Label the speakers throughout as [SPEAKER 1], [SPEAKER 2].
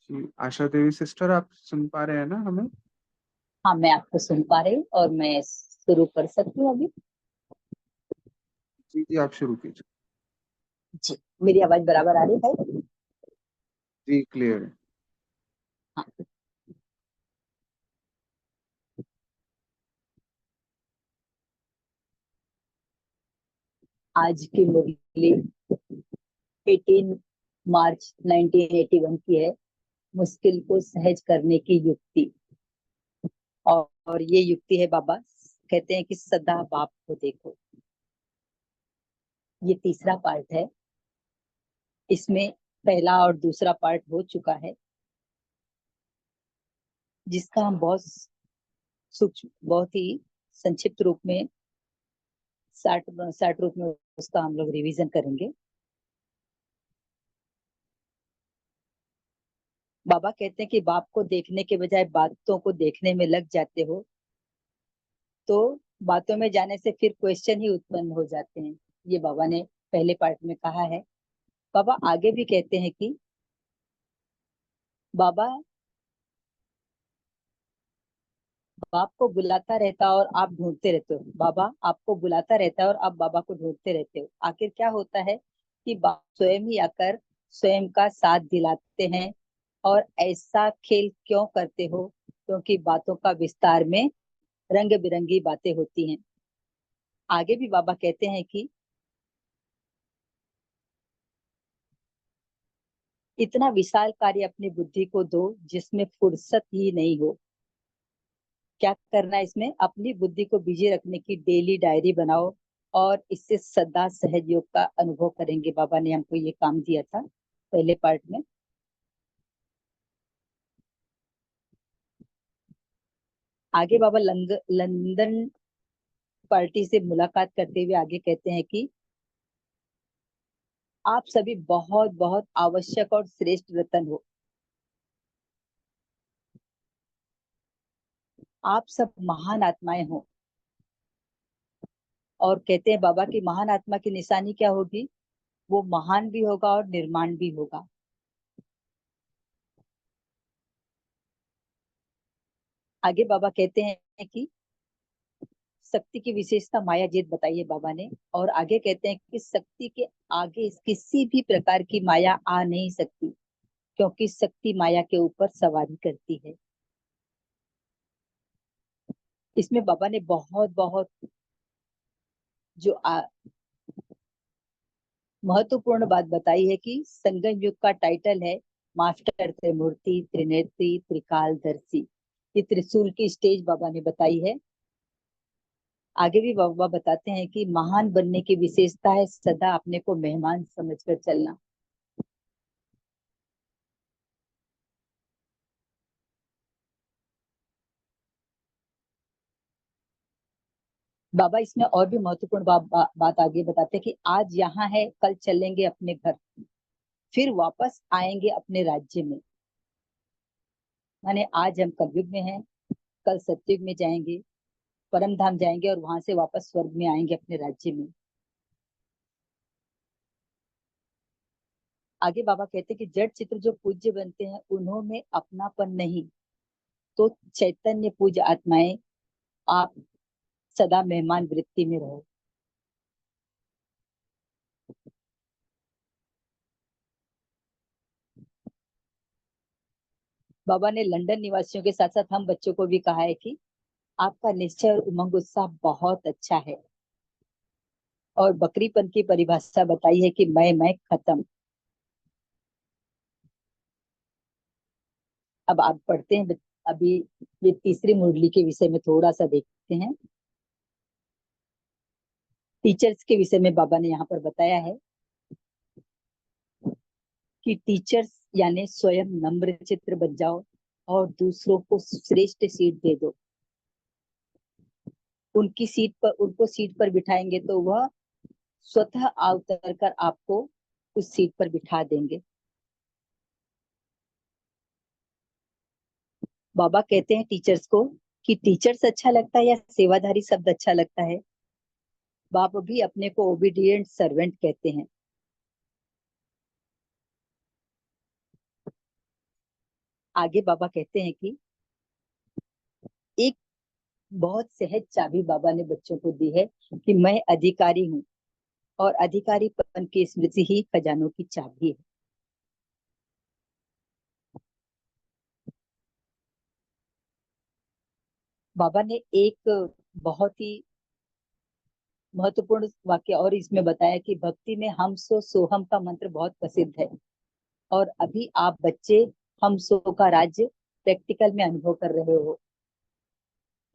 [SPEAKER 1] जी, Asha Devi sister, आप सुन पा रहे हैं ना हमें?
[SPEAKER 2] हाँ, मैं आपको सुन पा रही हूँ और मैं शुरू कर सकती हूँ अभी।
[SPEAKER 1] जी जी, आप शुरू कीजिए।
[SPEAKER 2] जी, मेरी आवाज बराबर आ रही है भाई?
[SPEAKER 1] जी, क्लियर है।
[SPEAKER 2] हाँ। आज की मुरली 18 मार्च 1981 की है। मुश्किल को सहज करने की युक्ति। और ये युक्ति है, बाबा कहते हैं कि सदा बाप को देखो। ये तीसरा पार्ट है। इसमें पहला और दूसरा पार्ट हो चुका है, जिसका हम बहुत सूक्ष्म, बहुत ही संक्षिप्त रूप में, शार्ट शार्ट रूप में उसका हम लोग रिवीजन करेंगे। बाबा कहते हैं कि बाप को देखने के बजाय बातों को देखने में लग जाते हो, तो बातों में जाने से फिर क्वेश्चन ही उत्पन्न हो जाते हैं। ये बाबा ने पहले पार्ट में कहा है। बाबा आगे भी कहते हैं कि बाबा बाप को बुलाता रहता और आप ढूंढते रहते हो। बाबा आपको बुलाता रहता है और आप बाबा को ढूंढते रहते हो। आखिर क्या होता है कि बाप स्वयं ही आकर स्वयं का साथ दिलाते हैं। और ऐसा खेल क्यों करते हो? क्योंकि बातों का विस्तार में रंग बिरंगी बातें होती हैं। आगे भी बाबा कहते हैं कि इतना विशाल कार्य अपनी बुद्धि को दो जिसमें फुर्सत ही नहीं हो। क्या करना है इसमें? अपनी बुद्धि को बिजी रखने की डेली डायरी बनाओ और इससे सदा सहयोग का अनुभव करेंगे। बाबा ने हमको ये काम दिया था पहले पार्ट में। आगे बाबा लंदन पार्टी से मुलाकात करते हुए आगे कहते हैं कि आप सभी बहुत बहुत आवश्यक और श्रेष्ठ रतन हो। आप सब महान आत्माएं हो। और कहते हैं बाबा की महान आत्मा की निशानी क्या होगी? वो महान भी होगा और निर्माण भी होगा। आगे बाबा कहते हैं कि शक्ति की विशेषता माया जीत बताइए बाबा ने। और आगे कहते हैं कि शक्ति के आगे किसी भी प्रकार की माया आ नहीं सकती, क्योंकि शक्ति माया के ऊपर सवारी करती है। इसमें बाबा ने बहुत बहुत जो महत्वपूर्ण बात बताई है कि संगम युग का टाइटल है मास्टर त्रिमूर्ति त्रिनेत्री त्रिकालदर्शी। ये त्रिशूल की स्टेज बाबा ने बताई है। आगे भी बाबा बताते हैं कि महान बनने की विशेषता है सदा अपने को मेहमान समझकर चलना। बाबा इसमें और भी महत्वपूर्ण बात आगे बताते हैं कि आज यहाँ है, कल चलेंगे अपने घर, फिर वापस आएंगे अपने राज्य में। माने आज हम कलयुग में हैं, कल सतयुग में जाएंगे, परम धाम जाएंगे और वहां से वापस स्वर्ग में आएंगे अपने राज्य में। आगे बाबा कहते हैं कि जड़ चित्र जो पूज्य बनते हैं उन्होंने अपनापन नहीं, तो चैतन्य पूज्य आत्माएं आप सदा मेहमान वृत्ति में रहो। बाबा ने लंदन निवासियों के साथ साथ हम बच्चों को भी कहा है कि आपका निश्चय और उमंग उत्साह बहुत अच्छा है। और बकरीपन की परिभाषा बताई है कि मैं खत्म। अब आप पढ़ते हैं अभी ये तीसरी मुरली के विषय में थोड़ा सा देखते हैं। टीचर्स के विषय में बाबा ने यहाँ पर बताया है कि टीचर्स यानी स्वयं नम्र चित्र बन जाओ और दूसरों को श्रेष्ठ सीट दे दो। उनको सीट पर बिठाएंगे तो वह स्वतः अवतर कर आपको उस सीट पर बिठा देंगे। बाबा कहते हैं टीचर्स को कि टीचर्स अच्छा लगता है या सेवाधारी शब्द अच्छा लगता है? बाप भी अपने को ओबीडिएंट सर्वेंट कहते हैं। आगे बाबा कहते हैं कि एक बहुत सहज चाबी बाबा ने बच्चों को दी है कि मैं अधिकारी हूँ और अधिकारीपन की स्मृति ही खजानों की चाबी है। बाबा ने एक बहुत ही महत्वपूर्ण वाक्य और इसमें बताया कि भक्ति में हम सो सोहम का मंत्र बहुत प्रसिद्ध है और अभी आप बच्चे हम सो का राज्य प्रैक्टिकल में अनुभव कर रहे हो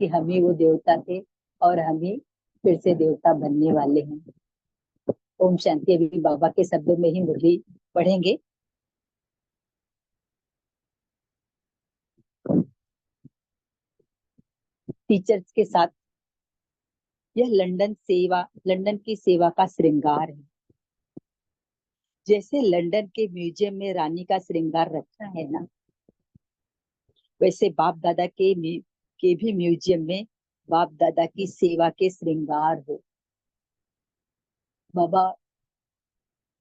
[SPEAKER 2] कि हम ही वो देवता थे और हम ही फिर से देवता बनने वाले हैं। ओम शांति। अभी बाबा के शब्दों में ही मुरली पढ़ेंगे। टीचर्स के साथ यह लंदन की सेवा का श्रृंगार है। जैसे लंदन के म्यूजियम में रानी का श्रृंगार रखा है ना, वैसे बाप दादा के भी म्यूजियम में बाप दादा की सेवा के श्रृंगार हो। बाबा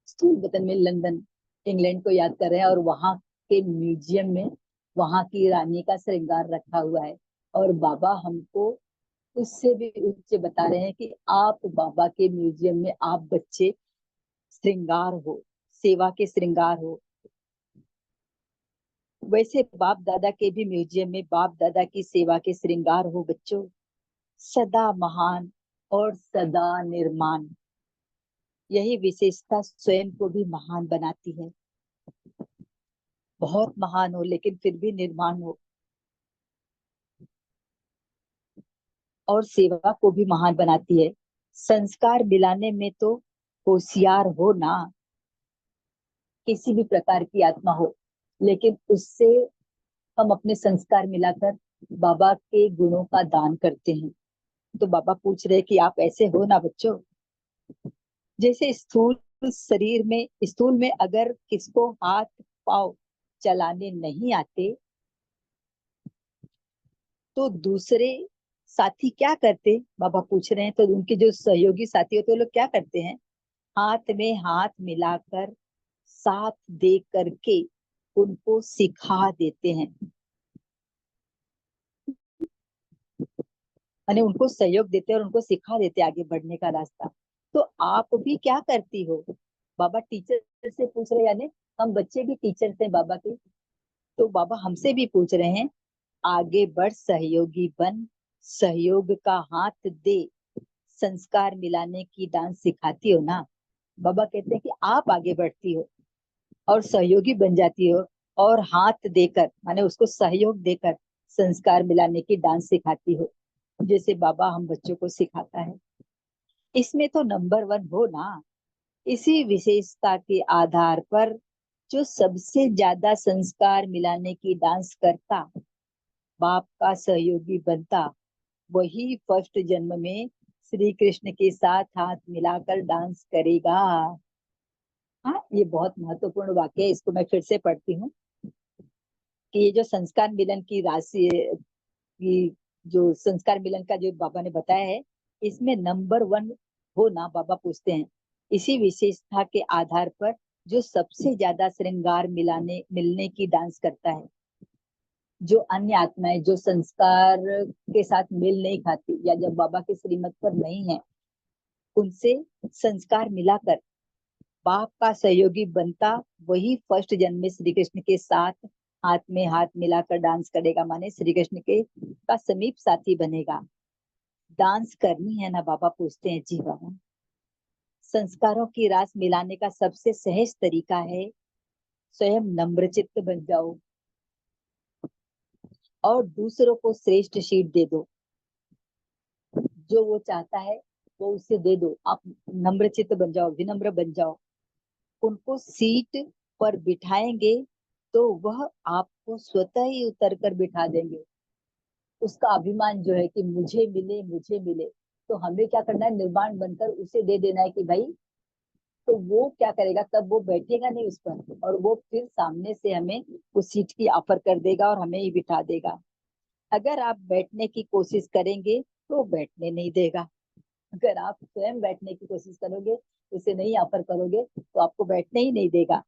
[SPEAKER 2] स्थूल वतन में लंदन इंग्लैंड को याद कर रहे हैं और वहां के म्यूजियम में वहां की रानी का श्रृंगार रखा हुआ है और बाबा हमको उससे भी ऊंचे बता रहे हैं कि आप बाबा के म्यूजियम में आप बच्चे श्रृंगार हो, सेवा के श्रृंगार हो। वैसे बाप दादा के भी म्यूजियम में बाप दादा की सेवा के श्रृंगार हो बच्चों, सदा महान और सदा निर्माण। यही विशेषता स्वयं को भी महान बनाती है। बहुत महान हो लेकिन फिर भी निर्माण हो, और सेवा को भी महान बनाती है। संस्कार मिलाने में तो होशियार हो ना, किसी भी प्रकार की आत्मा हो, लेकिन उससे हम अपने संस्कार मिलाकर बाबा के गुणों का दान करते हैं। तो बाबा पूछ रहे कि आप ऐसे हो ना बच्चों। जैसे स्थूल में अगर किसको हाथ पाँव चलाने नहीं आते तो दूसरे साथी क्या करते, बाबा पूछ रहे हैं। तो उनके जो सहयोगी साथी होते हैं वो लोग क्या करते हैं, हाथ में हाथ मिलाकर साथ दे करके उनको सिखा देते हैं, यानी उनको सहयोग देते हैं और उनको सिखा देते हैं आगे बढ़ने का रास्ता। तो आप भी क्या करती हो, बाबा टीचर से पूछ रहे, यानी हम बच्चे भी टीचर थे बाबा के। तो बाबा हमसे भी पूछ रहे हैं, आगे बढ़ सहयोगी बन, सहयोग का हाथ दे, संस्कार मिलाने की डांस सिखाती हो ना। बाबा कहते हैं कि आप आगे बढ़ती हो और सहयोगी बन जाती हो और हाथ देकर माने उसको सहयोग देकर संस्कार मिलाने की डांस सिखाती हो, जैसे बाबा हम बच्चों को सिखाता है। इसमें तो नंबर वन हो ना। इसी विशेषता के आधार पर जो सबसे ज्यादा संस्कार मिलाने की डांस करता, बाप का सहयोगी बनता, वही फर्स्ट जन्म में श्री कृष्ण के साथ हाथ मिलाकर डांस करेगा। हाँ, ये बहुत महत्वपूर्ण वाक्य है, इसको मैं फिर से पढ़ती हूँ कि ये जो संस्कार मिलन की राशि की, जो संस्कार मिलन का जो बाबा ने बताया है, इसमें नंबर वन हो ना, बाबा पूछते हैं। इसी विशेषता के आधार पर जो सबसे ज्यादा श्रृंगार मिलाने मिलने की डांस करता है, जो अन्य आत्माएं जो संस्कार के साथ मेल नहीं खाती या जब बाबा के श्रीमत पर नहीं है, उनसे संस्कार मिलाकर बाप का सहयोगी बनता, वही फर्स्ट जन्म में श्री कृष्ण के साथ हाथ में हाथ मिलाकर डांस करेगा, माने श्री कृष्ण के का समीप साथी बनेगा। डांस करनी है ना, बाबा पूछते हैं। जी बाबा, संस्कारों की रास मिलाने का सबसे सहज तरीका है स्वयं नम्रचित्त बन जाओ और दूसरों को श्रेष्ठ शीट दे दो। जो वो चाहता है वो उसे दे दो। आप नम्रचित्त बन जाओ, विनम्र बन जाओ। उनको सीट पर बिठाएंगे तो वह आपको स्वतः ही उतर कर बिठा देंगे। उसका अभिमान जो है कि मुझे मिले मुझे मिले, तो हमें क्या करना है, निर्माण बनकर उसे दे देना है कि भाई। तो वो क्या करेगा, तब वो बैठेगा नहीं उस पर और वो फिर सामने से हमें उस सीट की ऑफर कर देगा और हमें ही बिठा देगा। अगर आप बैठने की कोशिश करेंगे तो वो बैठने नहीं देगा। अगर आप स्वयं बैठने की कोशिश करोगे, उसे नहीं ऑफर करोगे, तो आपको बैठने ही नहीं देगा।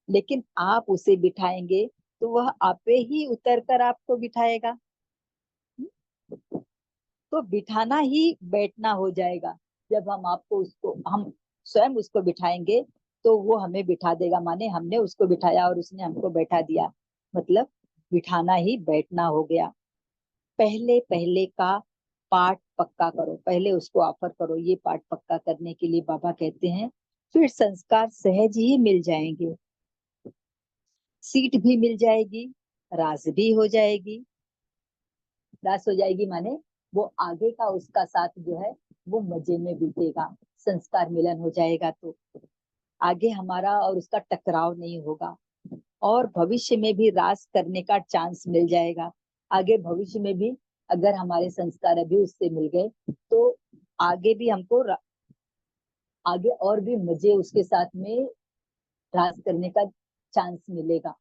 [SPEAKER 2] लेकिन आप उसे बिठाएंगे तो वह आपे ही उतर कर आपको बिठाएगा। तो बिठाना ही बैठना हो जाएगा। जब हम स्वयं उसको बिठाएंगे तो वो हमें बिठा देगा, माने हमने उसको बिठाया और उसने हमको बैठा दिया, मतलब बिठाना ही बैठना हो गया। पहले पहले का पाठ पक्का करो, पहले उसको ऑफर करो। ये पाठ पक्का करने के लिए बाबा कहते हैं फिर संस्कार सहज ही मिल जाएंगे, सीट भी मिल जाएगी, रास भी हो जाएगी। रास हो जाएगी माने वो आगे का उसका साथ जो है वो मजे में बीतेगा। संस्कार मिलन हो जाएगा तो आगे हमारा और उसका टकराव नहीं होगा, और भविष्य में भी रास करने का चांस मिल जाएगा। आगे भविष्य में भी अगर हमारे संस्कार अभी उससे मिल गए तो आगे भी आगे और भी मजे उसके साथ में रास करने का चांस मिलेगा।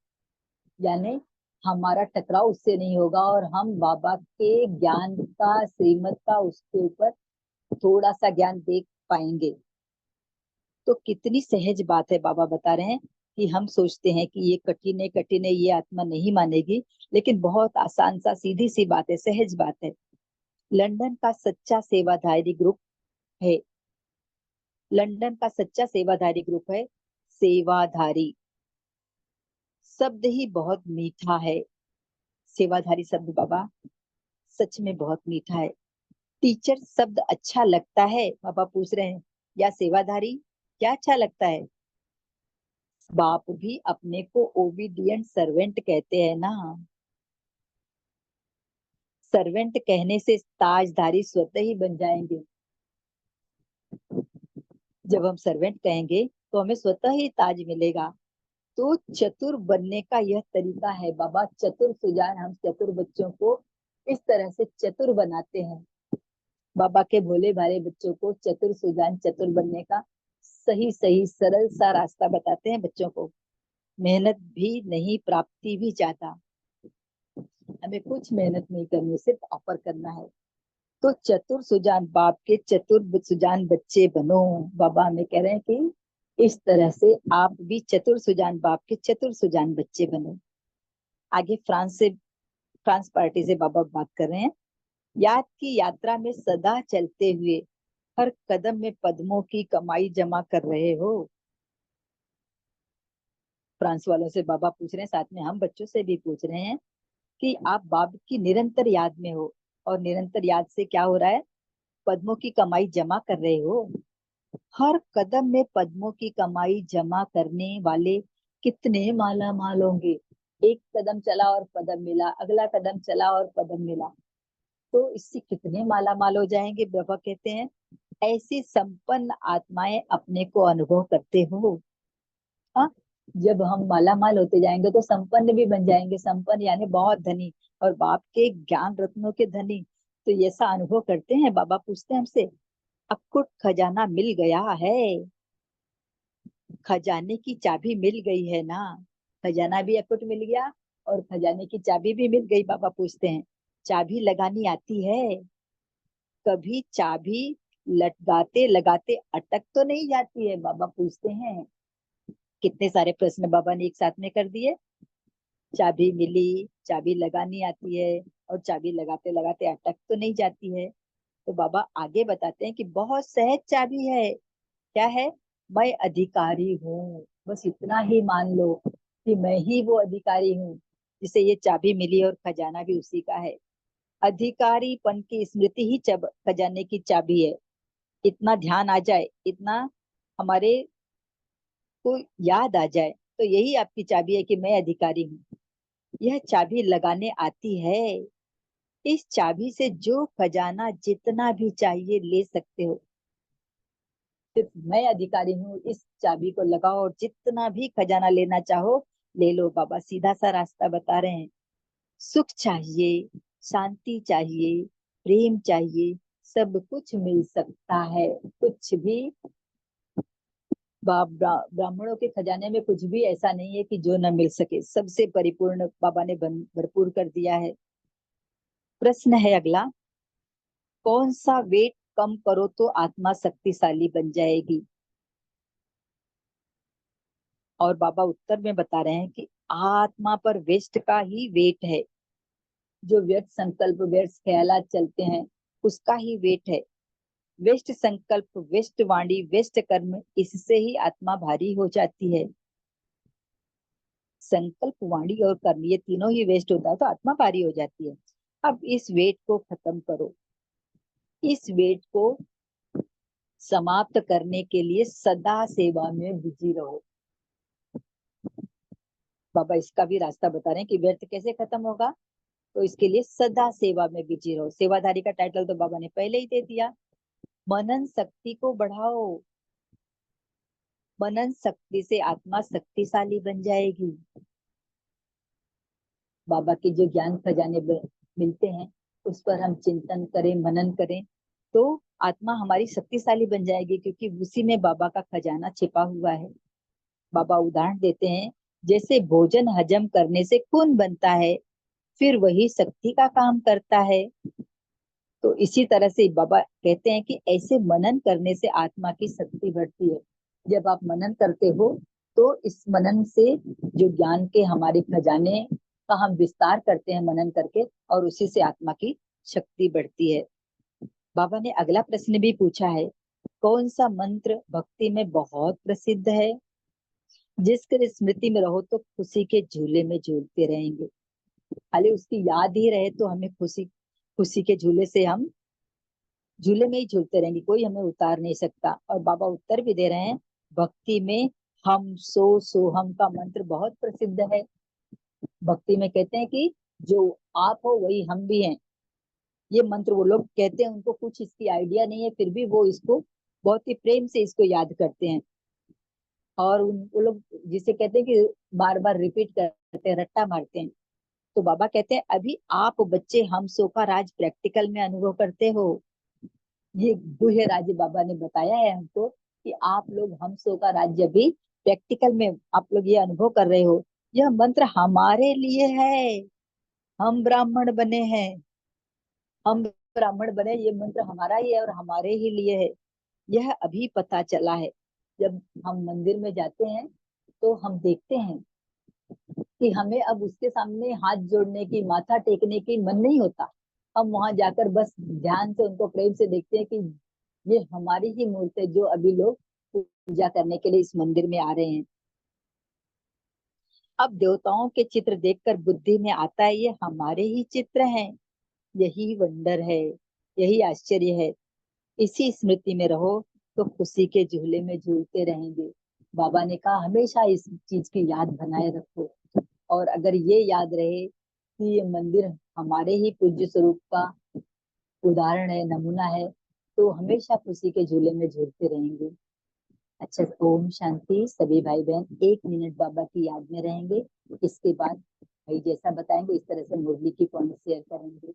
[SPEAKER 2] यानी हमारा टकराव उससे नहीं होगा और हम बाबा के ज्ञान का, श्रीमत का उसके ऊपर थोड़ा सा ज्ञान देख पाएंगे। तो कितनी सहज बात है। बाबा बता रहे हैं कि हम सोचते हैं कि ये कठिन है ये आत्मा नहीं मानेगी, लेकिन बहुत आसान सा सीधी सी बात है, सहज बात है। लंदन का सच्चा सेवाधारी ग्रुप है, लंदन का सच्चा सेवाधारी ग्रुप है। सेवाधारी शब्द ही बहुत मीठा है। सेवाधारी शब्द बाबा सच में बहुत मीठा है। टीचर शब्द अच्छा लगता है, पापा पूछ रहे हैं, या सेवाधारी क्या अच्छा लगता है? बाप भी अपने को ओबीडियंट सर्वेंट कहते हैं ना। सर्वेंट कहने से ताजधारी स्वतः ही बन जाएंगे। जब हम सर्वेंट कहेंगे तो हमें स्वतः ही ताज मिलेगा। तो चतुर बनने का यह तरीका है बाबा। चतुर सुजान, हम चतुर बच्चों को इस तरह से चतुर बनाते हैं। बाबा के भोले भाले बच्चों को चतुर सुजान, चतुर बनने का सही सही सरल सा रास्ता बताते हैं बच्चों को। मेहनत भी नहीं, प्राप्ति भी ज्यादा। हमें कुछ मेहनत नहीं करनी, सिर्फ ऑफर करना है। तो चतुर सुजान बाप के चतुर सुजान बच्चे बनो। बाबा हमें कह रहे हैं कि इस तरह से आप भी चतुर सुजान बाप के चतुर सुजान बच्चे बनो। आगे फ्रांस पार्टी से बाबा बात कर रहे हैं। याद की यात्रा में सदा चलते हुए हर कदम में पद्मों की कमाई जमा कर रहे हो। फ्रांस वालों से बाबा पूछ रहे हैं, साथ में हम बच्चों से भी पूछ रहे हैं कि आप बाप की निरंतर याद में हो, और निरंतर याद से क्या हो रहा है? पद्मों की कमाई जमा कर रहे हो। हर कदम में पद्मों की कमाई जमा करने वाले कितने माला माल होंगे। एक कदम चला और पदम मिला, अगला कदम चला और पदम मिला, तो इससे कितने माला माल हो जाएंगे। बाबा कहते हैं ऐसी संपन्न आत्माएं अपने को अनुभव करते हो। हाँ, जब हम माला माल होते जाएंगे तो संपन्न भी बन जाएंगे। संपन्न यानी बहुत धनी, और बाप के ज्ञान रत्नों के धनी। तो ऐसा अनुभव करते हैं। बाबा पूछते हैं हमसे, अक्कुट खजाना मिल गया है, खजाने की चाबी मिल गई है ना? खजाना भी अक्कुट मिल गया और खजाने की चाबी भी मिल गई। बाबा पूछते हैं चाबी लगानी आती है? कभी चाबी लटकाते लगाते अटक तो नहीं जाती है? बाबा पूछते हैं। कितने सारे प्रश्न बाबा ने एक साथ में कर दिए। चाबी मिली, चाबी लगानी आती है, और चाबी लगाते लगाते अटक तो नहीं जाती है? तो बाबा आगे बताते हैं कि बहुत सहज चाबी है। क्या है? मैं अधिकारी हूँ। बस इतना ही मान लो कि मैं ही वो अधिकारी हूँ जिसे ये चाबी मिली, और खजाना भी उसी का है। अधिकारीपन की स्मृति ही खजाने की चाबी है। इतना ध्यान आ जाए, इतना हमारे को याद आ जाए, तो यही आपकी चाबी है कि मैं अधिकारी हूँ। यह चाबी लगाने आती है। इस चाबी से जो खजाना जितना भी चाहिए ले सकते हो। सिर्फ मैं अधिकारी हूँ, इस चाबी को लगाओ और जितना भी खजाना लेना चाहो ले लो। बाबा सीधा सा रास्ता बता रहे हैं। सुख चाहिए, शांति चाहिए, प्रेम चाहिए, सब कुछ मिल सकता है। कुछ भी ब्राह्मणों के खजाने में कुछ भी ऐसा नहीं है कि जो न मिल सके। सबसे परिपूर्ण बाबा ने भरपूर कर दिया है। प्रश्न है अगला, कौन सा वेट कम करो तो आत्मा शक्तिशाली बन जाएगी? और बाबा उत्तर में बता रहे हैं कि आत्मा पर व्यस्त का ही वेट है। जो व्यर्थ संकल्प व्यर्थ ख्यालात चलते हैं उसका ही वेट है। व्यस्त संकल्प व्यस्त वाणी व्यस्त कर्म, इससे ही आत्मा भारी हो जाती है। संकल्प वाणी और कर्म ये तीनों ही वेस्ट होता है तो आत्मा भारी हो जाती है। अब इस वेट को खत्म करो। इस वेट को समाप्त करने के लिए सदा सेवा में बिजी रहो। बाबा इसका भी रास्ता बता रहे हैं कि व्यर्थ कैसे खत्म होगा। तो इसके लिए सदा सेवा में बिजी रहो। सेवाधारी का टाइटल तो बाबा ने पहले ही दे दिया। मनन शक्ति को बढ़ाओ। मनन शक्ति से आत्मा शक्तिशाली बन जाएगी। बाबा के जो ज्ञान खजाने मिलते हैं उस पर हम चिंतन करें मनन करें तो आत्मा हमारी शक्तिशाली बन जाएगी, क्योंकि उसी में बाबा का खजाना छिपा हुआ है। बाबा उदाहरण देते हैं, जैसे भोजन हजम करने से खून बनता है, फिर वही शक्ति का काम करता है। तो इसी तरह से बाबा कहते हैं कि ऐसे मनन करने से आत्मा की शक्ति बढ़ती है। जब आप मनन करते हो तो इस मनन से जो ज्ञान के हमारे खजाने का हम विस्तार करते हैं मनन करके, और उसी से आत्मा की शक्ति बढ़ती है। बाबा ने अगला प्रश्न भी पूछा है, कौन सा मंत्र भक्ति में बहुत प्रसिद्ध है, जिसके स्मृति में रहो तो खुशी के झूले में झूलते रहेंगे। खाली उसकी याद ही रहे तो हमें खुशी खुशी के झूले से हम झूले में ही झूलते रहेंगे, कोई हमें उतार नहीं सकता। और बाबा उत्तर भी दे रहे हैं, भक्ति में हम सो सोहम का मंत्र बहुत प्रसिद्ध है। भक्ति में कहते हैं कि जो आप हो वही हम भी हैं। ये मंत्र वो लोग कहते हैं, उनको कुछ इसकी आइडिया नहीं है, फिर भी वो इसको बहुत ही प्रेम से इसको याद करते हैं। और वो लोग जिसे कहते हैं कि बार बार रिपीट करते हैं, रट्टा मारते हैं। तो बाबा कहते हैं, अभी आप बच्चे हम सो का राज प्रैक्टिकल में अनुभव करते हो। ये गुह्य राज्य बाबा ने बताया है हमको कि आप लोग हम सो का राज्य भी प्रैक्टिकल में आप लोग ये अनुभव कर रहे हो। यह मंत्र हमारे लिए है। हम ब्राह्मण बने हैं। हम ब्राह्मण बने, ये मंत्र हमारा ही है और हमारे ही लिए है। यह अभी पता चला है। जब हम मंदिर में जाते हैं तो हम देखते हैं कि हमें अब उसके सामने हाथ जोड़ने की माथा टेकने की मन नहीं होता। हम वहां जाकर बस ध्यान से उनको प्रेम से देखते हैं कि ये हमारी ही मूर्ति है, जो अभी लोग पूजा करने के लिए इस मंदिर में आ रहे हैं। अब देवताओं के चित्र देखकर बुद्धि में आता है, ये हमारे ही चित्र हैं। यही वंडर है, यही आश्चर्य है। इसी स्मृति में रहो तो खुशी के झूले में झूलते रहेंगे। बाबा ने कहा हमेशा इस चीज की याद बनाए रखो। और अगर ये याद रहे कि ये मंदिर हमारे ही पूज्य स्वरूप का उदाहरण है, नमूना है, तो हमेशा खुशी के झूले में झूलते रहेंगे। अच्छा, ओम शांति। सभी भाई बहन 1 मिनट बाबा की याद में रहेंगे। इसके बाद भाई जैसा बताएंगे इस तरह से मुरली की पॉइंट शेयर करेंगे।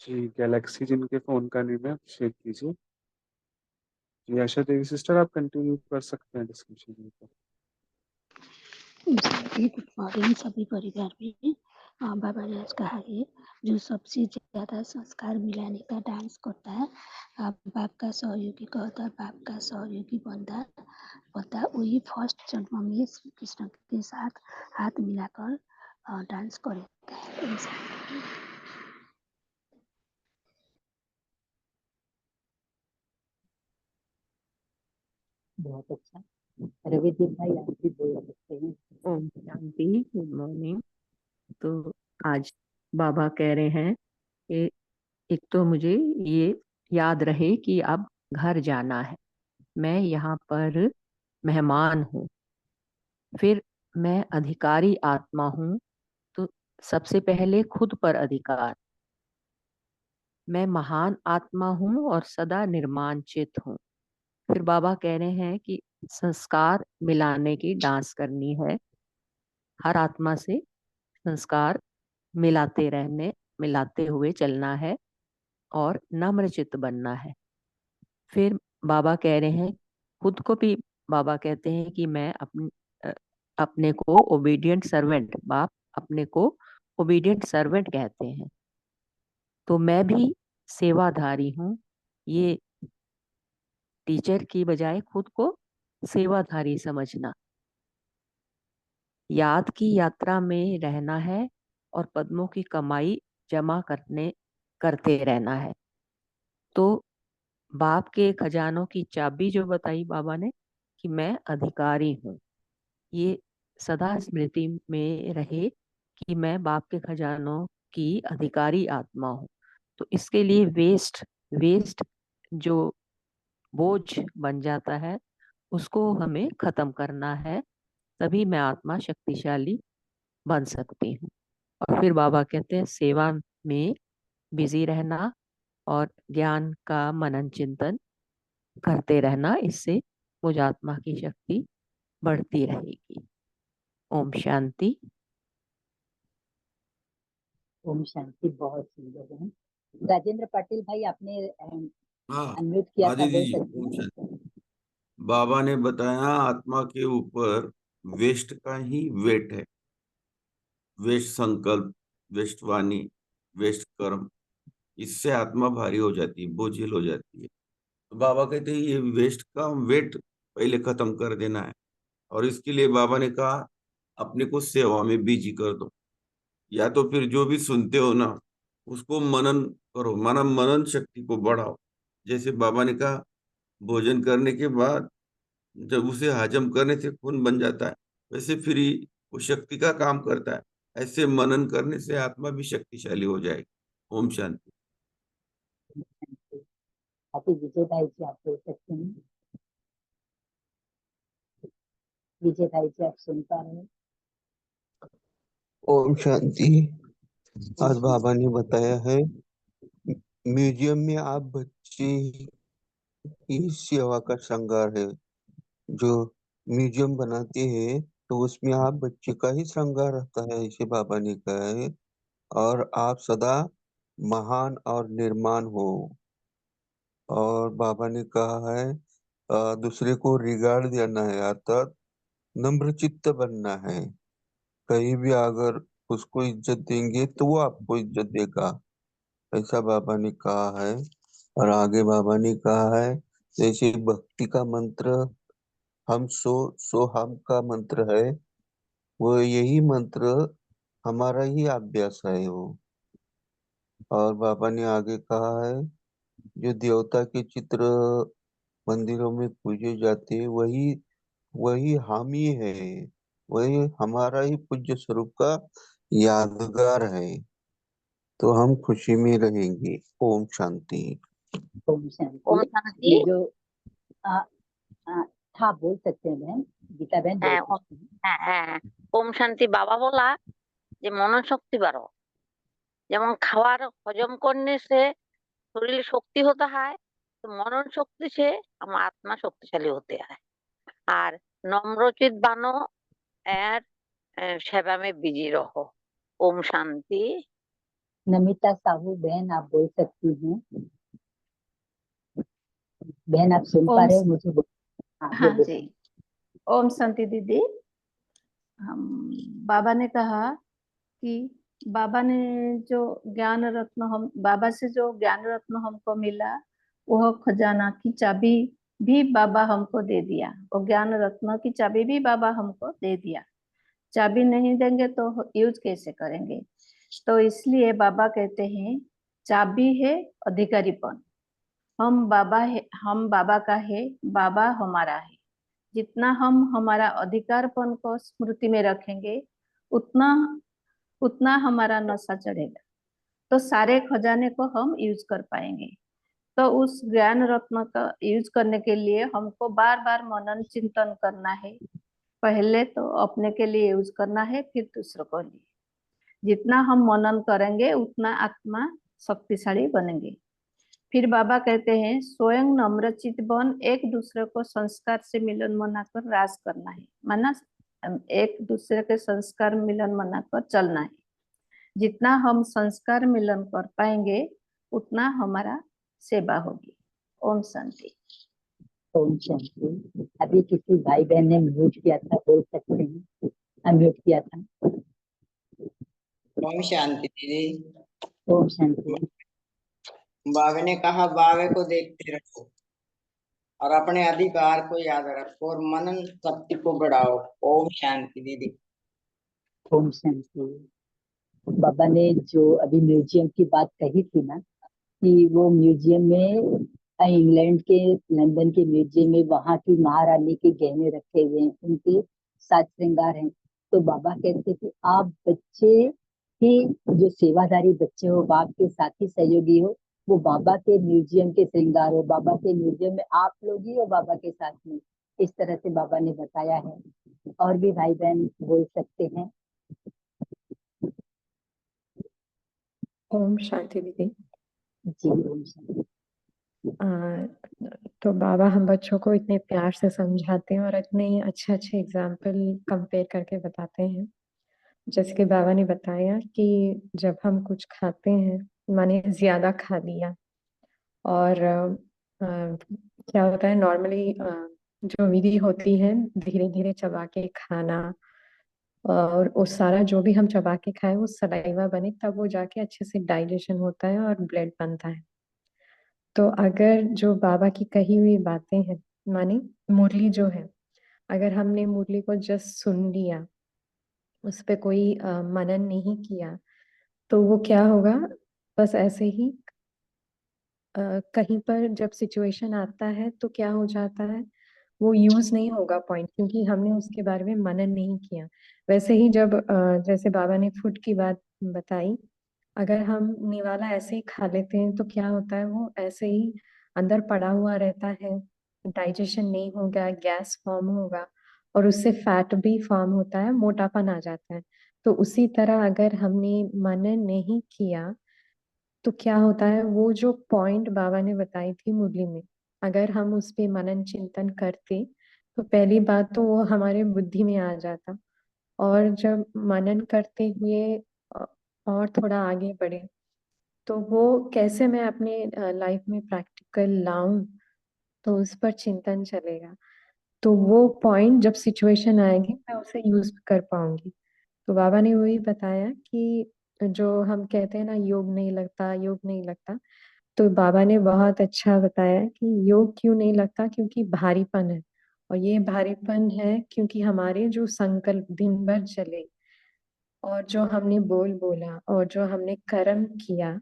[SPEAKER 1] जी, गैलेक्सी जिनके फोन का नेम है, आप शेयर कीजिए। जी, आशा देवी सिस्टर, आप कंटिन्यू कर सकते हैं डिस्कशन में।
[SPEAKER 3] गुड मॉर्निंग सभी परिवार में। बाबा ने आज कहा कि जो सबसे ज्यादा संस्कार मिलाने का डांस करता है, बाप का सहयोगी कहता है, बाप का सहयोगी बनता है, वही फर्स्ट जन्म में श्री कृष्ण के साथ हाथ मिलाकर डांस करेगा।
[SPEAKER 2] बहुत अच्छा। रविदीप भाई, आप भी बोल सकते हैं।
[SPEAKER 4] ओम शांति, गुड मॉर्निंग। तो आज बाबा कह रहे हैं कि एक तो मुझे ये याद रहे कि अब घर जाना है, मैं यहाँ पर मेहमान हूँ, फिर मैं अधिकारी आत्मा हूँ, तो सबसे पहले खुद पर अधिकार, मैं महान आत्मा हूँ और सदा निर्माण चित हूँ। फिर बाबा कह रहे हैं कि संस्कार मिलाने की डांस करनी है, हर आत्मा से संस्कार मिलाते हुए चलना है और नम्रचित्त बनना है। फिर बाबा कह रहे हैं, खुद को भी बाबा कहते हैं कि मैं अपने को ओबीडिएंट सर्वेंट, बाप अपने को ओबीडिएंट सर्वेंट कहते हैं, तो मैं भी सेवाधारी हूँ। ये टीचर की बजाय खुद को सेवाधारी समझना, याद की यात्रा में रहना है और पद्मों की कमाई जमा करते रहना है। तो बाप के खजानों की चाबी जो बताई बाबा ने कि मैं अधिकारी हूँ, ये सदा स्मृति में रहे कि मैं बाप के खजानों की अधिकारी आत्मा हूँ। तो इसके लिए वेस्ट जो बोझ बन जाता है उसको हमें खत्म करना है, तभी मैं आत्मा शक्तिशाली बन सकती हूँ। और फिर बाबा कहते हैं सेवा में बिजी रहना और ज्ञान का मनन चिंतन करते रहना, इससे मुझ आत्मा की शक्ति बढ़ती रहेगी। ओम शांति।
[SPEAKER 2] ओम शांति, बहुत सुंदर है। राजेंद्र पाटिल भाई, आपने
[SPEAKER 5] हाँ
[SPEAKER 2] अनम्यूट किया था,
[SPEAKER 5] आदि
[SPEAKER 2] बोल
[SPEAKER 5] जी,
[SPEAKER 2] सकते
[SPEAKER 5] ओम
[SPEAKER 2] हैं।
[SPEAKER 5] शांति। बाबा ने बताया आत्मा के ऊपर वेस्ट का ही वेट है, वेस्ट संकल्प, वेस्ट वाणी, वेस्ट कर्म, इससे आत्मा भारी हो जाती है, बोझिल हो जाती है। तो बाबा कहते हैं ये वेस्ट का वेट पहले खत्म कर देना है, और इसके लिए बाबा ने कहा अपने को सेवा में बिजी कर दो, या तो फिर जो भी सुनते हो ना उसको मनन करो, माना मनन शक्ति को बढ़ाओ। जैसे बाबा ने कहा भोजन करने के बाद जब उसे हजम करने से खून बन जाता है, वैसे फिर ही वो शक्ति का काम करता है। ऐसे मनन करने से आत्मा भी शक्तिशाली हो जाएगी। ओम शांति।
[SPEAKER 2] अति विजय भाई जी, आप बोल सकते हैं। विजय भाई जी, आप सुन पा रहे हैं?
[SPEAKER 6] ओम शांति। आज बाबा ने बताया है म्यूजियम में आप बच्चे की सेवा का श्रृंगार है। जो म्यूजियम बनाते हैं तो उसमें आप बच्चे का ही श्रृंगार रहता है, इसे बाबा ने कहा है। और आप सदा महान और निर्माण हो। और बाबा ने कहा है दूसरे को रिगार्ड देना है, अर्थात नम्रचित्त बनना है। कहीं भी अगर उसको इज्जत देंगे तो वो आपको इज्जत देगा, ऐसा बाबा ने कहा है। और आगे बाबा ने कहा है जैसे भक्ति का मंत्र हम सो हम का मंत्र है, वो यही मंत्र हमारा ही अभ्यास है वो। और बाबा ने आगे कहा है जो देवता के चित्र मंदिरों में पूजे जाते हैं वही वही हम ही है, वही हमारा ही पूज्य स्वरूप का यादगार है। तो हम खुशी में रहेंगे। ओम शांति।
[SPEAKER 2] ओम
[SPEAKER 4] ओम
[SPEAKER 2] शांति।
[SPEAKER 4] शांति।
[SPEAKER 2] ये जो आ, आ, हाँ, बोल सकते हैं बहन, गीता बहन बोल
[SPEAKER 4] হ্যাঁ
[SPEAKER 2] सकते हैं।
[SPEAKER 4] হ্যাঁ হ্যাঁ ওম শান্তি। বাবা বলা যে মনন শক্তি বাড়ো, যেমন খাবার হজম করने से শরীর শক্তি হতে হয়, তো মনন শক্তি से আমার আত্মা শক্তিশালী হতে হয়। আর নম্রচিত বানো এর सेवा में बिजी रहो। ओम शांति।
[SPEAKER 2] नमिता साहू बहन, आप बोल सकती हैं। बहन, आप सुन पा
[SPEAKER 7] ओम
[SPEAKER 2] रहे हो मुझे? हाँ,
[SPEAKER 7] हाँ
[SPEAKER 2] बोलिए
[SPEAKER 7] जी।
[SPEAKER 2] बहन।
[SPEAKER 7] ओम शांति दीदी। हम बाबा ने कहा कि बाबा ने जो ज्ञान रत्न हम बाबा से जो ज्ञान रत्न हमको मिला, वह खजाना की चाबी भी बाबा हमको दे दिया। वो ज्ञान रत्न की चाबी भी बाबा हमको दे दिया। चाबी नहीं देंगे तो यूज कैसे करेंगे? तो इसलिए बाबा कहते हैं चाबी है अधिकारीपन। हम बाबा है, हम बाबा का है, बाबा हमारा है। जितना हम हमारा अधिकारपन को स्मृति में रखेंगे, उतना उतना हमारा नशा चढ़ेगा, तो सारे खजाने को हम यूज कर पाएंगे। तो उस ज्ञान रत्न का यूज करने के लिए हमको बार बार मनन चिंतन करना है। पहले तो अपने के लिए यूज करना है, फिर दूसरों को लिए। जितना हम मनन करेंगे उतना आत्मा शक्तिशाली बनेंगे। फिर बाबा कहते हैं स्वयं नम्रचित बन एक दूसरे को संस्कार से मिलन मनाकर राज करना है। माना एक दूसरे के संस्कार मिलन मनाकर चलना है। जितना हम संस्कार मिलन कर पाएंगे उतना हमारा सेवा होगी। ओम शांति।
[SPEAKER 2] ओम शांति। अभी किसी भाई बहन ने म्यूट किया था, बोल सकते हैं। अनम्यूट किया था।
[SPEAKER 8] ओम शांति दीदी।
[SPEAKER 2] ओम शांति।
[SPEAKER 8] बाबा ने कहा बाबे को देखते रहो और अपने अधिकार को याद रखो और मनन शक्ति को बढ़ाओ। ओम शांति दीदी।
[SPEAKER 2] ओम शांति। बाबा ने जो अभी म्यूजियम की बात कही थी ना, कि वो म्यूजियम में इंग्लैंड के लंदन के म्यूजियम में वहां की महारानी के गहने रखे हुए हैं, उनके साज श्रृंगार हैं। तो बाबा कहते कि आप बच्चे ही जो सेवादारी बच्चे हो, बाप के साथी सहयोगी हो, वो बाबा के म्यूजियम के श्रृंगार हो। बाबा के म्यूजियम में आप लोग ही हो बाबा के साथ में। इस तरह से बाबा ने बताया है। और भी भाई बहन बोल सकते हैं।
[SPEAKER 9] ओम शांति दीदी।
[SPEAKER 2] जी ओम शांति।
[SPEAKER 9] तो बाबा हम बच्चों को इतने प्यार से समझाते हैं और इतने अच्छे अच्छे एग्जाम्पल कंपेयर करके बताते हैं। जैसे कि बाबा ने बताया कि जब हम कुछ खाते हैं, माने ज्यादा खा लिया, और क्या होता है नॉर्मली जो विधि होती है धीरे धीरे चबा के खाना, और वो सारा जो भी हम चबा के खाए वो सलाइवा बने, तब वो जाके अच्छे से डाइजेशन होता है और ब्लड बनता है। तो अगर जो बाबा की कही हुई बातें हैं, माने मुरली जो है, अगर हमने मुरली को जस्ट सुन लिया, उस पे कोई मनन नहीं किया, तो वो क्या होगा, बस ऐसे ही कहीं पर जब सिचुएशन आता है तो क्या हो जाता है, वो यूज नहीं होगा पॉइंट, क्योंकि हमने उसके बारे में मनन नहीं किया। वैसे ही जब जैसे बाबा ने फूड की बात बताई, अगर हम निवाला ऐसे ही खा लेते हैं तो क्या होता है, वो ऐसे ही अंदर पड़ा हुआ रहता है, डाइजेशन नहीं होगा, गैस फॉर्म होगा, और उससे फैट भी फॉर्म होता है, मोटापन आ जाता है। तो उसी तरह अगर हमने मनन नहीं किया तो क्या होता है, वो जो पॉइंट बाबा ने बताई थी मुरली में, अगर हम उस पे मनन चिंतन करते तो पहली बात तो वो हमारे बुद्धि में आ जाता, और जब मनन करते हुए अ, और थोड़ा आगे बढ़े तो वो कैसे मैं अपने लाइफ में प्रैक्टिकल लाऊं, तो उस पर चिंतन चलेगा। तो वो पॉइंट जब सिचुएशन आएगी मैं उसे यूज कर पाऊंगी। तो बाबा ने वही बताया कि जो हम कहते हैं ना योग नहीं लगता, योग नहीं लगता, तो बाबा ने बहुत अच्छा बताया कि योग क्यों नहीं लगता, क्योंकि भारीपन है। और ये भारीपन है क्योंकि हमारे जो संकल्प दिन भर चले, और जो हमने बोल बोला, और जो हमने कर्म किया,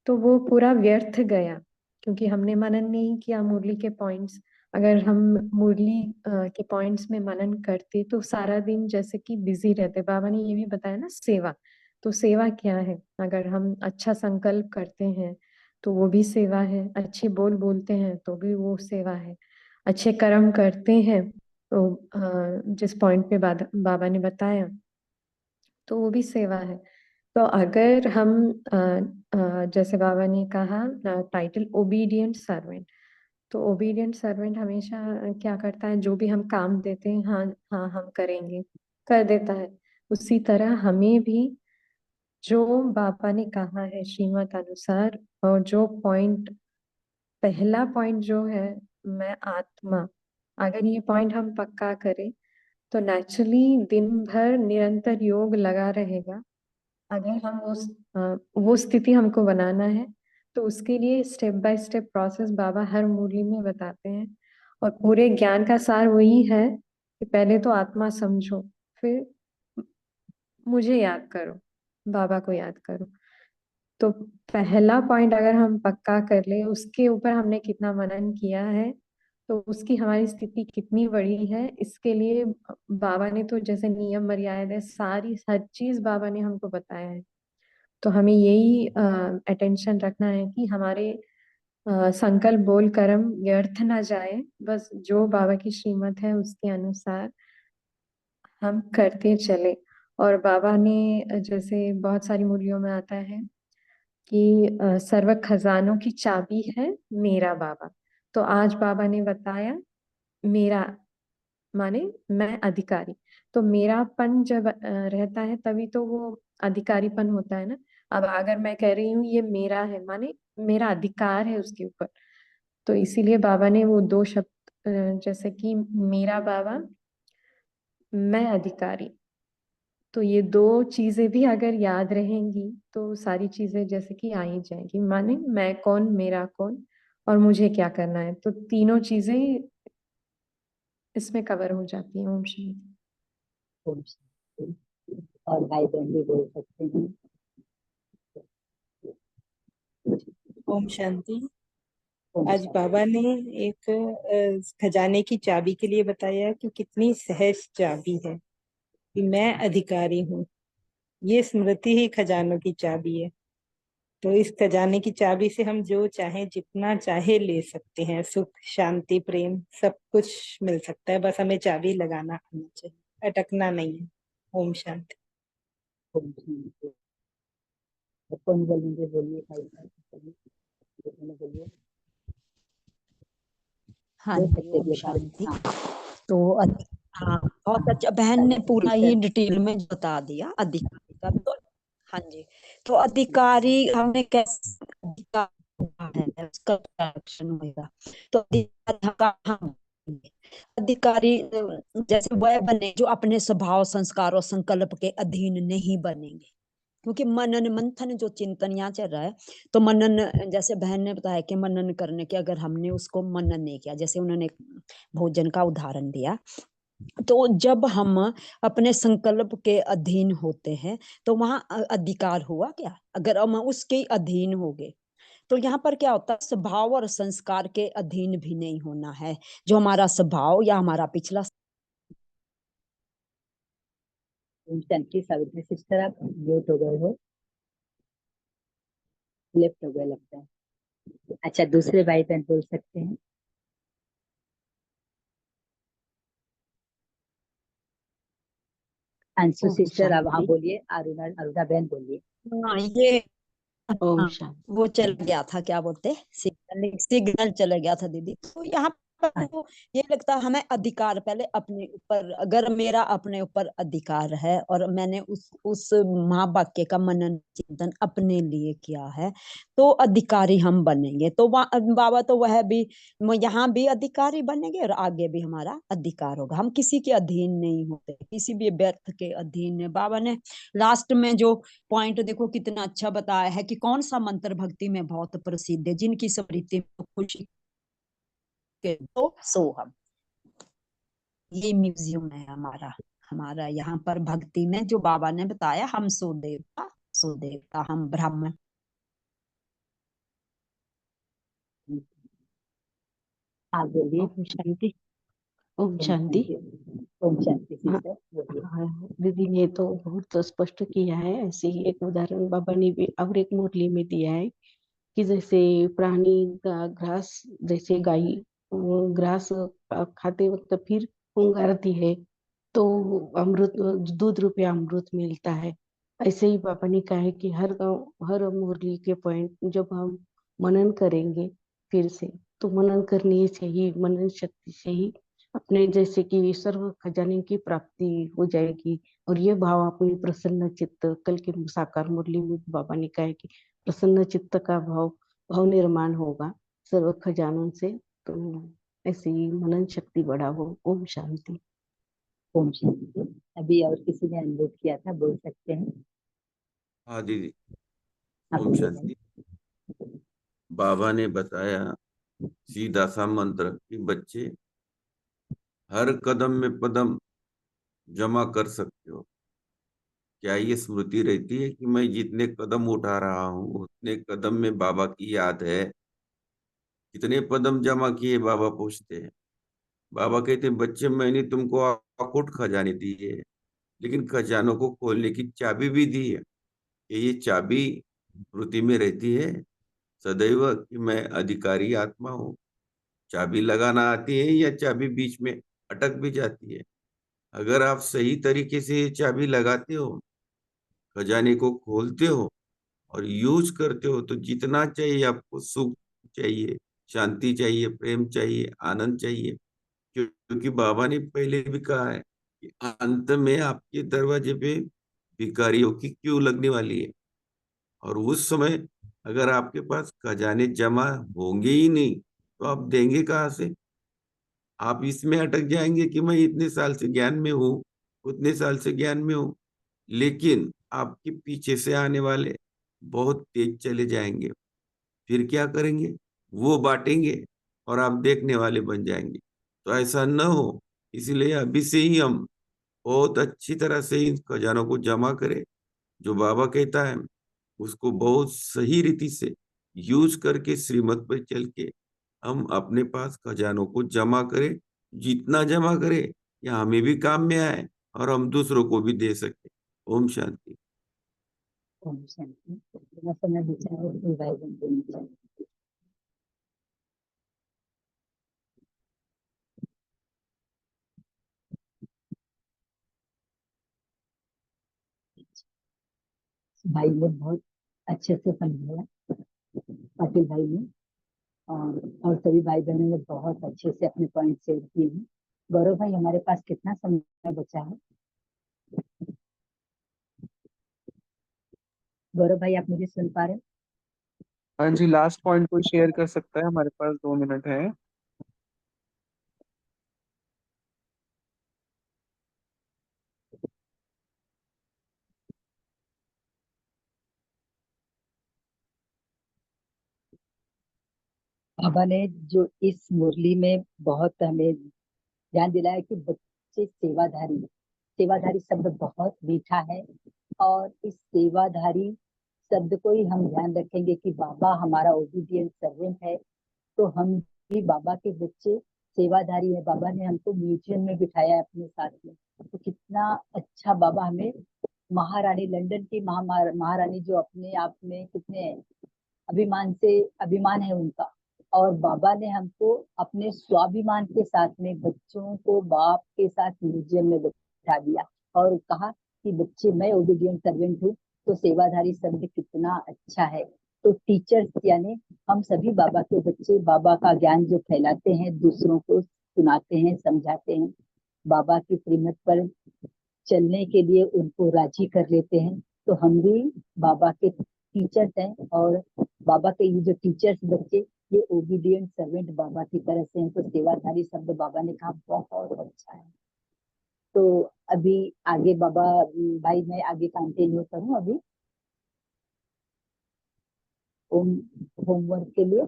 [SPEAKER 9] तो वो पूरा व्यर्थ गया, क्योंकि हमने मनन नहीं किया मुरली के पॉइंट्स। अगर हम मुरली के पॉइंट्स में मनन करते तो सारा दिन जैसे कि बिजी रहते। बाबा ने ये भी बताया ना सेवा, तो सेवा क्या है, अगर हम अच्छा संकल्प करते हैं तो वो भी सेवा है, अच्छे बोल बोलते हैं तो भी वो सेवा है, अच्छे कर्म करते हैं तो जिस पॉइंट पे बाबा ने बताया तो वो भी सेवा है। तो अगर हम जैसे बाबा ने कहा टाइटल ओबीडियंट सर्वेंट, तो ओबीडियंट सर्वेंट हमेशा क्या करता है, जो भी हम काम देते हैं हाँ हाँ हम करेंगे, कर देता है। उसी तरह हमें भी जो बाबा ने कहा है श्रीमत अनुसार, और जो पॉइंट पहला पॉइंट जो है मैं आत्मा, अगर ये पॉइंट हम पक्का करें तो नेचुरली दिन भर निरंतर योग लगा रहेगा, अगर हम वो स्थिति हमको बनाना है तो उसके लिए स्टेप बाय स्टेप प्रोसेस बाबा हर मुरली में बताते हैं। और पूरे ज्ञान का सार वही है कि पहले तो आत्मा समझो, फिर मुझे याद करो, बाबा को याद करो। तो पहला पॉइंट अगर हम पक्का कर ले, उसके ऊपर हमने कितना मनन किया है, तो उसकी हमारी स्थिति कितनी बड़ी है, इसके लिए बाबा ने तो जैसे नियम मर्यादा सारी हर चीज बाबा ने हमको बताया है। तो हमें यही अटेंशन रखना है कि हमारे संकल्प बोल कर्म व्यर्थ ना जाए, बस जो बाबा की श्रीमत है उसके अनुसार हम करते चले। और बाबा ने जैसे बहुत सारी मूर्तियों में आता है कि सर्व खजानों की चाबी है मेरा बाबा। तो आज बाबा ने बताया मेरा माने मैं अधिकारी। तो मेरापन जब रहता है तभी तो वो अधिकारीपन होता है ना। अब अगर मैं कह रही हूँ ये मेरा है, माने मेरा अधिकार है उसके ऊपर। तो इसीलिए बाबा ने वो दो शब्द जैसे कि मेरा बाबा, मैं अधिकारी, तो ये दो चीजें भी अगर याद रहेंगी तो सारी चीजें जैसे कि आ ही जाएंगी। माने मैं कौन, मेरा कौन, और मुझे क्या करना है, तो तीनों चीजें इसमें कवर हो जाती हैं। ओम शांति।
[SPEAKER 2] ओम शांति। और भाई बहन भी बोल सकते हैं।
[SPEAKER 10] ओम शांति।
[SPEAKER 2] ओम
[SPEAKER 10] आज
[SPEAKER 2] शांति।
[SPEAKER 10] बाबा ने एक खजाने की चाबी के लिए बताया कि कितनी सहज चाबी है कि मैं अधिकारी हूँ। ये स्मृति ही खजानों की चाबी है। तो इस खजाने की चाबी से हम जो चाहे जितना चाहे ले सकते हैं, सुख शांति प्रेम सब कुछ मिल सकता है। बस हमें चाबी लगाना आना चाहिए, अटकना नहीं है। ओम शांति।
[SPEAKER 2] ओम शांति। कौन बोलेंगे, बोलिए भाई साहब, बोलिए।
[SPEAKER 11] हाँ
[SPEAKER 2] बोल
[SPEAKER 11] जी,
[SPEAKER 2] सकते
[SPEAKER 11] ओम
[SPEAKER 2] हैं
[SPEAKER 11] शांति।
[SPEAKER 2] हाँ।
[SPEAKER 11] तो हाँ, बहुत अच्छा, बहन ने पूरा ही डिटेल में बता दिया अधिकारी का। तो हाँ जी, तो अधिकारी हमें कैसे अधिकार है उसका एक्शन होगा। तो अधिकारी हम अधिकारी जैसे वह बने जो अपने स्वभाव संस्कार और संकल्प के अधीन नहीं बनेंगे। क्योंकि मनन मंथन जो चिंतन यहाँ चल रहा है, तो मनन जैसे बहन ने बताया कि मनन करने के अगर हमने उसको मनन नहीं किया, जैसे उन्होंने भोजन का उदाहरण दिया, तो जब हम अपने संकल्प के अधीन होते हैं तो वहां अधिकार हुआ क्या? अगर हम उसके अधीन हो गए तो यहाँ पर क्या होता है, स्वभाव और संस्कार के अधीन भी नहीं होना है। जो हमारा स्वभाव या हमारा पिछला
[SPEAKER 2] ओम शांति। सावित्री सिस्टर आप म्यूट हो गए हो, लेफ्ट हो गए लगता है। अच्छा, दूसरे भाई बहन बोल सकते हैं। अंशु
[SPEAKER 4] ओम
[SPEAKER 2] सिस्टर अब हाँ
[SPEAKER 4] शांति।
[SPEAKER 2] बोलिए। अरुणा अरुणा बहन बोलिए।
[SPEAKER 11] ये
[SPEAKER 4] ओम
[SPEAKER 11] हाँ,
[SPEAKER 4] शांति।
[SPEAKER 11] वो चल गया था, क्या बोलते, सिग्नल सिग्नल चला गया था दीदी। तो यहाँ पर
[SPEAKER 2] हाँ,
[SPEAKER 11] तो ये लगता है हमें अधिकार पहले अपने ऊपर, अगर मेरा अपने ऊपर अधिकार है और मैंने उस महावाक्य का मनन चिंतन अपने लिए किया है तो अधिकारी हम बनेंगे। तो बाबा तो वह भी यहाँ भी अधिकारी बनेंगे और आगे भी हमारा अधिकार होगा। हम किसी के अधीन नहीं होते, किसी भी व्यर्थ के अधीन है। बाबा ने लास्ट में जो पॉइंट देखो कितना अच्छा बताया है कि कौन सा मंत्र भक्ति में बहुत प्रसिद्ध है, जिनकी स्मृति में खुशी के दो सो हम। ये म्यूजियम है हमारा, हमारा यहाँ पर भक्ति में जो बाबा ने बताया, हम सो देवता हम ब्राह्मण।
[SPEAKER 2] हाँ बोलिए।
[SPEAKER 4] ओम शांति। ओम
[SPEAKER 2] ओम
[SPEAKER 4] शांति।
[SPEAKER 2] शांति। ओम शांति
[SPEAKER 4] हाँ,
[SPEAKER 2] सिस्टर बोलिए।
[SPEAKER 4] हाँ, दीदी ने तो बहुत स्पष्ट किया है। ऐसे ही एक उदाहरण बाबा ने भी और एक मुरली में दिया है कि जैसे प्राणी का घास, जैसे गाय वो घास खाते वक्त फिर फुंकारती है तो अमृत, दूध रूपी अमृत मिलता है। ऐसे ही पापा ने कहा है कि हर मुरली के पॉइंट जब हम मनन करेंगे फिर से, तो मनन करने से ही, मनन शक्ति से ही अपने जैसे कि सर्व खजाने की प्राप्ति हो जाएगी। और ये भाव अपनी प्रसन्न चित्त, कल की साकार मुरली में बाबा ने कहा है कि प्रसन्न चित्त का भाव निर्माण होगा सर्व खजानों से। तो ऐसे ही मनन शक्ति बढ़ा हो। ओम शांति।
[SPEAKER 2] ओम शांति। अभी और किसी ने अनम्यूट किया था, बोल सकते हैं।
[SPEAKER 5] हाँ दीदी,
[SPEAKER 2] हाँ
[SPEAKER 5] ओम
[SPEAKER 2] बोलिए भाई।
[SPEAKER 5] शांति। बाबा ने बताया सीधा सा मंत्र कि बच्चे हर कदम में पदम जमा कर सकते हो। क्या ये स्मृति रहती है कि मैं जितने कदम उठा रहा हूँ उतने कदम में बाबा की याद है? कितने कदम जमा किए, बाबा पूछते हैं। बाबा कहते हैं, बच्चे मैंने तुमको अकूट खजाने दी है, लेकिन खजानों को खोलने की चाबी भी दी है। कि ये चाबी स्मृति में रहती है सदैव कि मैं अधिकारी आत्मा हूँ। चाबी लगाना आती है या चाबी बीच में अटक भी जाती है? अगर आप सही तरीके से ये चाबी लगाते हो, खजाने को खोलते हो और यूज करते हो, तो जितना चाहिए आपको, सुख चाहिए, शांति चाहिए, प्रेम चाहिए, आनंद चाहिए, क्योंकि बाबा ने पहले भी कहा है कि अंत में आपके दरवाजे पे भिखारियों की क्यू लगने वाली है। और उस समय अगर आपके पास खजाने जमा होंगे ही नहीं, तो आप देंगे कहाँ से? आप इसमें अटक जाएंगे कि मैं इतने साल से ज्ञान में हूँ, उतने साल से ज्ञान में हूँ, लेकिन आपके पीछे से आने वाले बहुत तेज चले जाएंगे। फिर क्या करेंगे? वो बांटेंगे और आप देखने वाले बन जाएंगे। तो ऐसा न हो, इसलिए अभी से ही हम बहुत अच्छी तरह से इन खजानों को जमा करें। जो बाबा कहता है उसको बहुत सही रीति से यूज करके, श्रीमत पर चल के हम अपने पास खजानों को जमा करें। जितना जमा करें या हमें भी काम में आए और हम दूसरों को भी दे सके। ओम शांति।
[SPEAKER 2] ओम शांति। बिना समय विचार और विभाजन देना चाहिए। भाई ने बहुत अच्छे से समझाया, पाटिल भाई ने। और सभी भाई बहनों ने बहुत अच्छे से अपने पॉइंट शेयर किए हैं। गौरव भाई, हमारे पास कितना समय बचा है? गौरव भाई, आप मुझे सुन पा रहे हैं?
[SPEAKER 1] हाँ जी, लास्ट पॉइंट कोई शेयर कर सकता है? हमारे पास 2 मिनट है।
[SPEAKER 2] बाबा ने जो इस मुरली में बहुत हमें ध्यान दिलाया कि बच्चे सेवाधारी, सेवाधारी शब्द बहुत मीठा है। और इस सेवाधारी शब्द को ही हम ध्यान रखेंगे कि बाबा हमारा ओबीडियंट सर्वेंट है, तो हम भी बाबा के बच्चे सेवाधारी है। बाबा ने हमको म्यूजियम में बिठाया है अपने साथ में, तो कितना अच्छा बाबा हमें, महारानी, लंदन की महारानी जो अपने आप में कितने अभिमान से, अभिमान है उनका। और बाबा ने हमको अपने स्वाभिमान के साथ में बच्चों को बाप के साथ म्यूजियम में बैठा दिया और कहा कि बच्चे, मैं ओबीडियंट सर्वेंट हूँ। तो सेवाधारी शब्द कितना अच्छा है। तो टीचर्स यानी हम सभी बाबा के बच्चे, बाबा का ज्ञान जो फैलाते हैं, दूसरों को सुनाते हैं, समझाते हैं, बाबा की श्रीमत पर चलने के लिए उनको राजी कर लेते हैं। तो हम भी बाबा के टीचर्स हैं। और बाबा के ये जो टीचर्स बच्चे, ये ओबीडियंट सर्वेंट बाबा की तरह से हैं। तो सेवाधारी शब्द बाबा ने कहा बहुत अच्छा है। तो अभी आगे बाबा, भाई मैं आगे कंटिन्यू करूं अभी होम होमवर्क के लिए?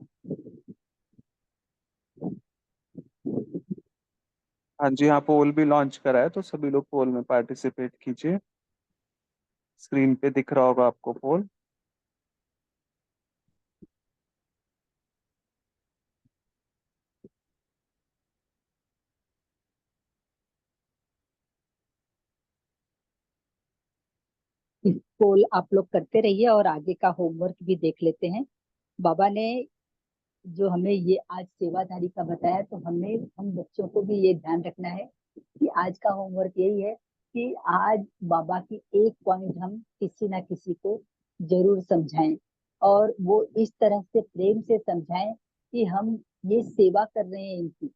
[SPEAKER 1] हाँ जी, हाँ, पोल भी लॉन्च करा है, तो सभी लोग पोल में पार्टिसिपेट कीजिए। स्क्रीन पे दिख रहा होगा आपको पोल।
[SPEAKER 2] इस पोल आप लोग करते रहिए और आगे का होमवर्क भी देख लेते हैं। बाबा ने जो हमें ये आज सेवाधारी का बताया, तो हमें, हम बच्चों को भी ये ध्यान रखना है कि आज का होमवर्क यही है कि आज बाबा की एक पॉइंट हम किसी ना किसी को जरूर समझाएं। और वो इस तरह से प्रेम से समझाएं कि हम ये सेवा कर रहे हैं इनकी,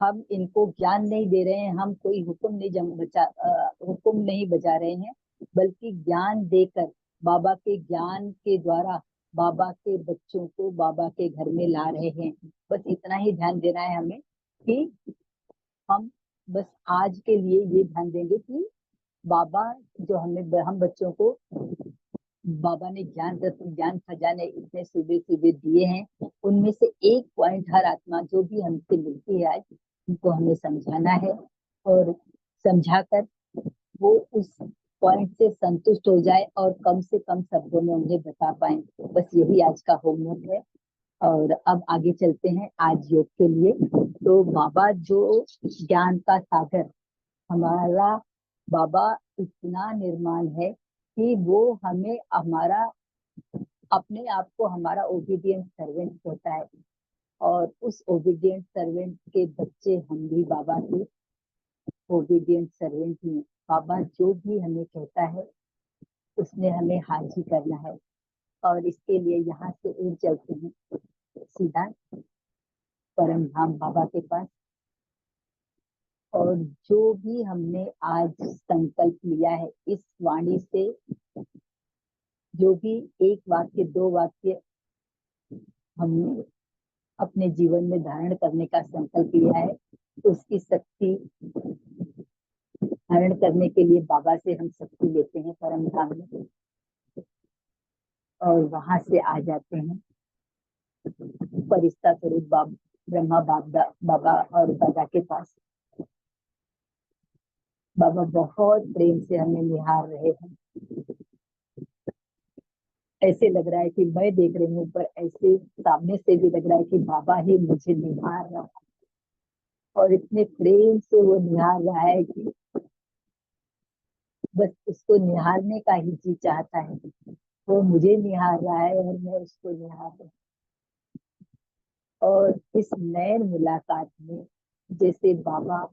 [SPEAKER 2] हम इनको ज्ञान नहीं दे रहे हैं, हम कोई हुक्म नहीं बजा रहे हैं, बल्कि ज्ञान देकर, बाबा के ज्ञान के द्वारा बाबा के बच्चों को बाबा के घर में ला रहे हैं। बस इतना ही ध्यान देना है हमें कि हम बस आज के लिए ये ध्यान देंगे कि बाबा जो हम बच्चों को बाबा ने ज्ञान रत्न ज्ञान खजाने इतने सुबह सुबह दिए हैं, उनमें से एक पॉइंट हर आत्मा जो भी हमसे मिलती है आज, उनको हमें समझाना है और समझाकर वो उस पॉइंट से संतुष्ट हो जाए और कम से कम शब्दों में उन्हें बता पाए। बस यही आज का होमवर्क है। और अब आगे चलते हैं आज योग के लिए। तो बाबा जो ज्ञान का सागर, हमारा बाबा इतना निर्माण है कि वो हमें हमारा अपने आप को हमारा ओबीडियंट सर्वेंट कहता है, और उस ओबीडियंट सर्वेंट के बच्चे हम भी बाबा के ओबीडियंट सर्वेंट ही हैं। बाबा जो भी हमें कहता है उसमें हमें हाजिर करना है। और इसके लिए यहाँ से उड़ चलते हैं सीधा परम धाम बाबा के पास। और जो भी हमने आज संकल्प लिया है इस वाणी से, जो भी एक वाक्य दो वाक्य हमने अपने जीवन में धारण करने का संकल्प लिया है, उसकी शक्ति धारण करने के लिए बाबा से हम शक्ति लेते हैं परम धाम में, और वहां से आ जाते हैं फरिश्ता स्वरूप ब्रह्मा बाबा और दादा के पास। बाबा बहुत प्रेम से हमें निहार रहे हैं। ऐसे लग रहा है कि मैं देख रही हूँ, पर ऐसे सामने से भी लग रहा है कि बाबा ही मुझे निहार रहा है, और इतने प्रेम से वो निहार रहा है कि बस उसको निहारने का ही जी चाहता है। वो मुझे निहार रहा है और मैं उसको निहार रहा हूँ। और इस नैन मुलाकात में जैसे बाबा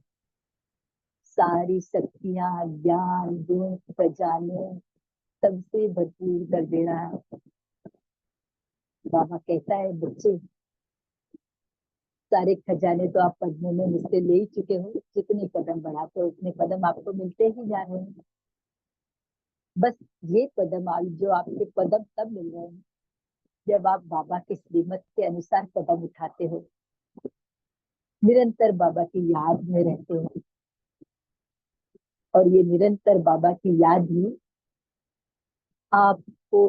[SPEAKER 2] सारी शक्तियां, ज्ञान, गुण, खजाने सबसे भरपूर कर दे रहा है। बाबा कहता है, बच्चे सारे खजाने तो आप पढ़ने में मुझसे ले ही चुके हो, जितने कदम बढ़ाते हो उतने कदम आपको मिलते ही जा रहे हैं। बस ये कदम जो आपके कदम तब मिल रहे हैं जब आप बाबा के श्रीमत के अनुसार कदम उठाते हो, निरंतर बाबा की याद में रहते हो। और ये निरंतर बाबा की याद ही आपको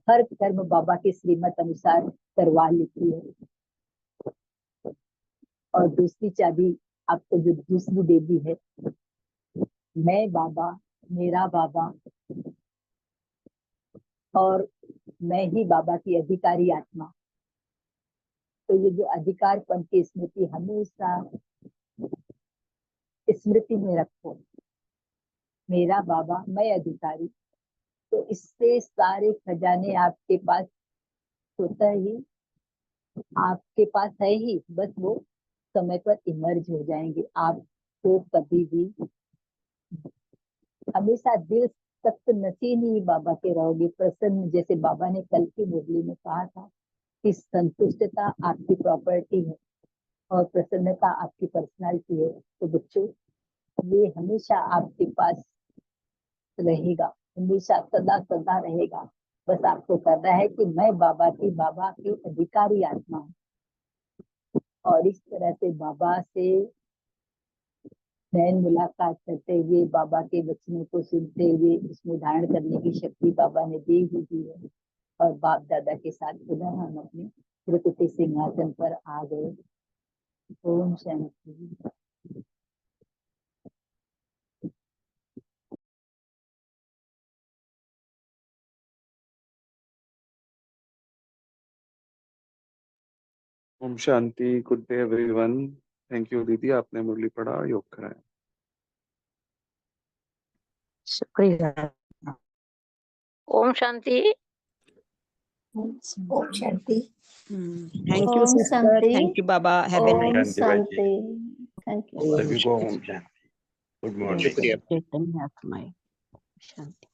[SPEAKER 2] हर कर्म बाबा के श्रीमत अनुसार करवा लेती है। और दूसरी चाबी आपको जो दूसरी दे दी है, मैं बाबा, मेरा बाबा, और मैं ही बाबा की अधिकारी आत्मा। तो ये जो अधिकारपन की स्मृति हमेशा स्मृति में रखो, मेरा बाबा, मैं अधिकारी। तो इससे सारे खजाने आपके पास होता ही, आपके पास है ही, बस वो समय पर इमर्ज हो जाएंगे। आपको कभी भी हमेशा दिल सख्त नसीनी बाबा के रहोगे, प्रसन्न। जैसे बाबा ने कल की मुरली में कहा था कि संतुष्टता आपकी प्रॉपर्टी है और प्रसन्नता आपकी पर्सनालिटी है। तो बच्चों, ये हमेशा आपके पास रहेगा, हमेशा सदा सदा रहेगा। बस आपको करना है कि मैं बाबा की अधिकारी आत्मा हूँ। और इस तरह से बाबा से नैन मुलाकात करते हुए, बाबा के वचनों को सुनते हुए, उसमें धारण करने की शक्ति बाबा ने दी ही दी है। और बाप दादा के साथ पुनः हम अपने प्रकृति सिंहासन पर आ गए। ओम शांति।
[SPEAKER 1] ओम शांति। Good day everyone. Thank you दीदी, आपने मुरली पढ़ा, योग कराया।
[SPEAKER 11] शुक्रिया।
[SPEAKER 12] ओम शांति।
[SPEAKER 7] ओम शांति।
[SPEAKER 11] थैंक यू
[SPEAKER 7] ओम
[SPEAKER 11] सिस्टर,
[SPEAKER 7] शांति।
[SPEAKER 11] थैंक यू बाबा, हैव ए
[SPEAKER 7] ओम
[SPEAKER 11] नाइस
[SPEAKER 7] शांति। Thank you.
[SPEAKER 5] सभी को ओम शांति। Good morning.
[SPEAKER 4] चैतन्य आत्माएं शांति।